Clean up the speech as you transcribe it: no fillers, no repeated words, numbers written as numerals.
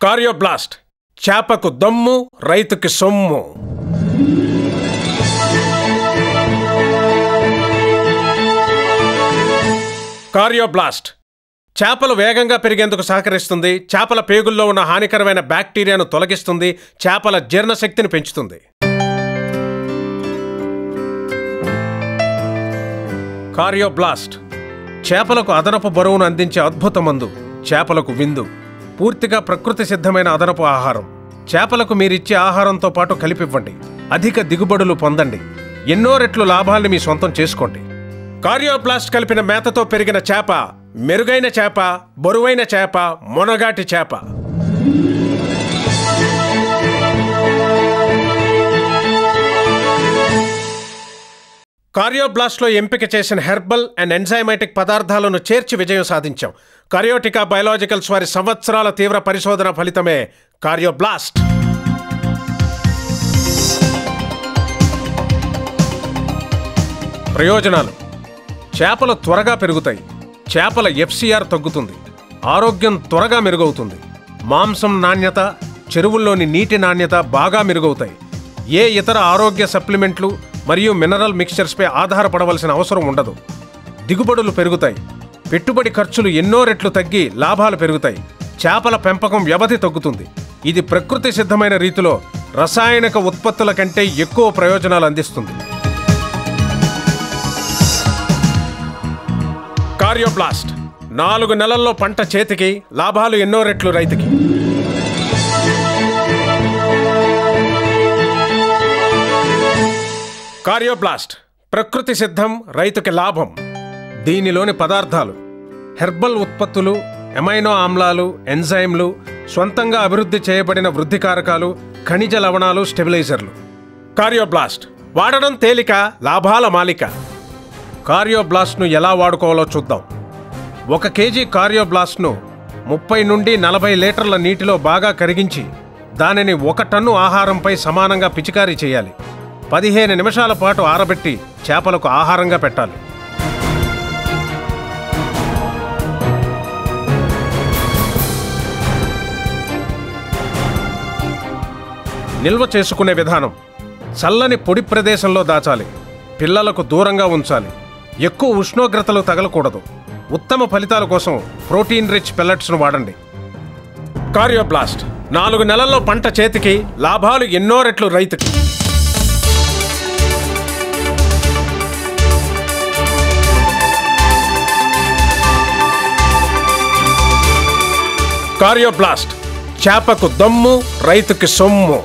కార్యోబ్లాస్ట్ చేపకు దమ్ము, రైతుకి సొమ్ము. కార్యోబ్లాస్ట్ చేపలు వేగంగా పెరిగేందుకు సహకరిస్తుంది. చేపల పేగుల్లో ఉన్న హానికరమైన బ్యాక్టీరియాను తొలగిస్తుంది. చేపల జీర్ణశక్తిని పెంచుతుంది. కార్యోబ్లాస్ట్ చేపలకు అదనపు బరువును అందించే అద్భుత మందు. చేపలకు విందు. పూర్తిగా ప్రకృతి సిద్ధమైన అదనపు ఆహారం. చేపలకు మీరిచ్చే ఆహారంతో పాటు కలిపివ్వండి. అధిక దిగుబడులు పొందండి. ఎన్నో రెట్లు లాభాల్ని మీ సొంతం చేసుకోండి. కార్యోబ్లాస్ట్ కలిపిన మేతతో పెరిగిన చేప మెరుగైన చేప, బరువైన చేప, మొనగాటి చేప. కార్యోబ్లాస్ట్లో ఎంపిక చేసిన హెర్బల్ అండ్ ఎంజైమాటిక్ పదార్థాలను చేర్చి విజయం సాధించాం. కార్యోటికా బయోలాజికల్స్ వారి సంవత్సరాల తీవ్ర పరిశోధన ఫలితమే కార్యోబ్లాస్ట్. ప్రయోజనాలు: చేపలు త్వరగా పెరుగుతాయి. చేపల FCR తగ్గుతుంది. ఆరోగ్యం త్వరగా మెరుగవుతుంది. మాంసం నాణ్యత, చెరువుల్లోని నీటి నాణ్యత బాగా మెరుగవుతాయి. ఏ ఇతర ఆరోగ్య సప్లిమెంట్లు మరియు మినరల్ మిక్స్చర్స్పై ఆధారపడవలసిన అవసరం ఉండదు. దిగుబడులు పెరుగుతాయి. పెట్టుబడి ఖర్చులు ఎన్నో రెట్లు తగ్గి లాభాలు పెరుగుతాయి. చేపల పెంపకం వ్యవధి తగ్గుతుంది. ఇది ప్రకృతి సిద్ధమైన రీతిలో రసాయనిక ఉత్పత్తుల కంటే ఎక్కువ ప్రయోజనాలు అందిస్తుంది. కార్యోబ్లాస్ట్ 4 నెలల్లో పంట చేతికి, లాభాలు ఎన్నో రెట్లు రైతుకి. కార్యోబ్లాస్ట్ ప్రకృతి సిద్ధం, రైతుకి లాభం. దీనిలోని పదార్థాలు: హెర్బల్ ఉత్పత్తులు, ఎమైనో ఆమ్లాలు, ఎంజైమ్లు, స్వంతంగా అభివృద్ధి చేయబడిన వృద్ధికారకాలు, ఖనిజ లవణాలు, స్టెబిలైజర్లు. కార్యోబ్లాస్ట్ వాడడం తేలిక, లాభాల మాలిక. కార్యోబ్లాస్ట్ను ఎలా వాడుకోవాలో చూద్దాం. 1 కేజీ కార్యోబ్లాస్ట్ను 30 నుండి 40 లీటర్ల నీటిలో బాగా కరిగించి దానిని 1 టన్ను ఆహారంపై సమానంగా పిచికారీ చేయాలి. 15 నిమిషాల పాటు ఆరబెట్టి చేపలకు ఆహారంగా పెట్టాలి. నిల్వ చేసుకునే విధానం: చల్లని పొడి ప్రదేశంలో దాచాలి. పిల్లలకు దూరంగా ఉంచాలి. ఎక్కువ ఉష్ణోగ్రతలు తగలకూడదు. ఉత్తమ ఫలితాల కోసం ప్రోటీన్ రిచ్ పెల్లెట్స్ను వాడండి. కార్యోబ్లాస్ట్ 4 నెలల్లో పంట చేతికి, లాభాలు ఎన్నో రెట్లు రైతుకి. కార్యోబ్లాస్ట్ చేపకు దమ్ము, రైతుకి సొమ్ము.